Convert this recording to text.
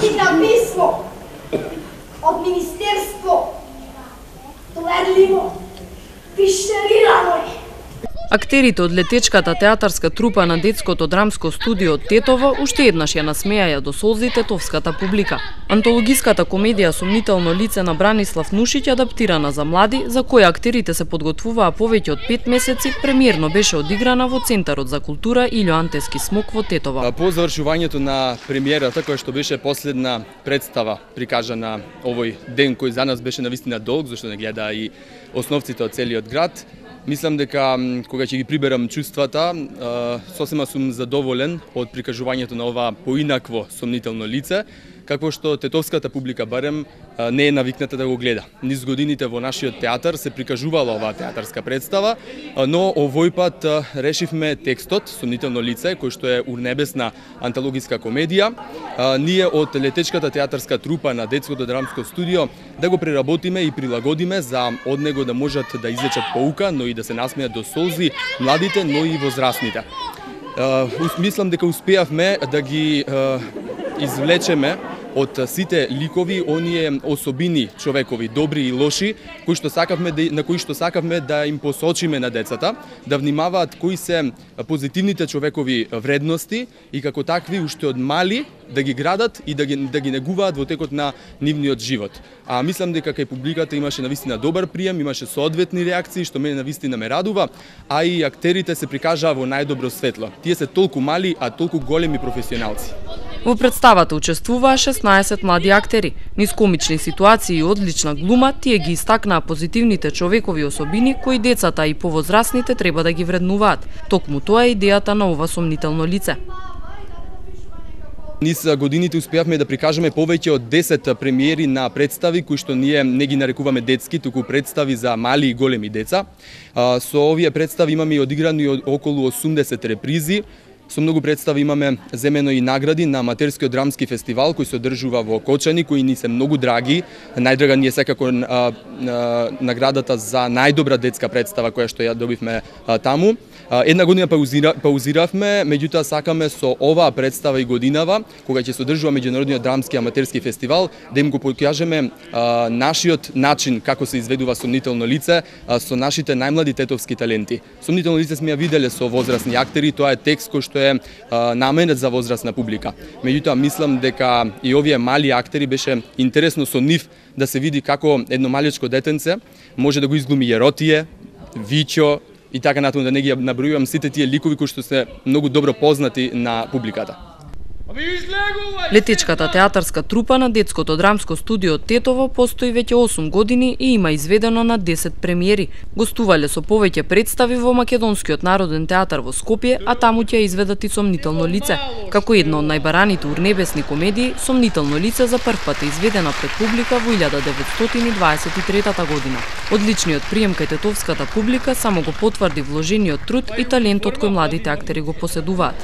Чита писмо од Министерство, доверливо, виштерирано е. Актерите од летечката театарска трупа на детското драмско студио Тетово уште еднаш ја насмејаја до солзи тетовската публика. Антологиската комедија Сомнително лице на Бранислав Нушиќ, адаптирана за млади, за која актерите се подготвуваа повеќе од 5 месеци, премиерно беше одиграна во Центарот за култура Илјо Антевски смок во Тетово. По завршувањето на премиерата, која што беше последна представа прикажана овој ден, кој за нас беше навистина долг, зашто не гледа и основците од целиот град, мислам дека кога ќе ги приберам чувствата, сосема сум задоволен од прикажувањето на ова поинакво сомнително лице, какво што тетовската публика барем не е навикната да го гледа. Низ годините во нашиот театар се прикажувала оваа театарска представа, но овој пат решивме текстот Сомнително лице, кој што е урнебесна антологиска комедија, ние од летечката театарска трупа на детското драмско студио да го преработиме и прилагодиме за од него да можат да извлечат поука, но и да се насмеат до солзи младите, но и возрастните. Мислам дека успеавме да ги извлечеме од сите ликови оние особини човекови, добри и лоши, на кои што сакавме да им посочиме на децата, да внимаваат кои се позитивните човекови вредности и како такви уште од мали да ги градат и да ги негуваат во текот на нивниот живот. А мислам дека кај публиката имаше навистина добар прием, имаше соодветни реакции, што мене навистина ме радува, а и актерите се прикажаа во најдобро светло. Тие се толку мали, а толку големи професионалци. Во представата учествуваа 16 млади актери. Низ комични ситуации и одлична глума, тие ги истакнаа позитивните човекови особини кои децата и повозрастните треба да ги вреднуваат. Токму тоа е идејата на ова сомнително лице. Низ годините успеавме да прикажеме повеќе од 10 премиери на представи кои што ние не ги нарекуваме детски, туку представи за мали и големи деца. Со овие представи имаме и одиграни околу 80 репризи. Со многу представи имаме земено и награди на аматерскиот драмски фестивал кој се одржува во Кочани, кои ни се многу драги. Најдрага ни е секако наградата за најдобра детска представа која што ја добивме таму. Една година паузиравме, меѓутоа сакаме со оваа представа и годинава, кога ќе се одржува меѓународниот драмски аматерски фестивал, да им го покажеме нашиот начин како се изведува Сомнително лице со нашите најмлади тетовски таленти. Сомнително лице сме ја виделе со возрастни актери, тоа е текст кој што е наменет за возрастна публика. Меѓутоа мислам дека и овие мали актери беше интересно со нив да се види како едно малечко детенце може да го изглуми Еротие, Вичо и така натаму, да не ги набројувам сите тие ликови кои што се многу добро познати на публиката. Летечката театарска трупа на детското драмско студио Тетово постои веќе 8 години и има изведено на 10 премиери. Гостувале со повеќе представи во Македонскиот народен театар во Скопје, а таму ќе изведат и Сомнително лице. Како една од најбараните урнебесни комедии, Сомнително лице за прв пат е изведена пред публика во 1923 година. Одличниот прием кај тетовската публика само го потврди вложениот труд и талентот кој младите актери го поседуваат.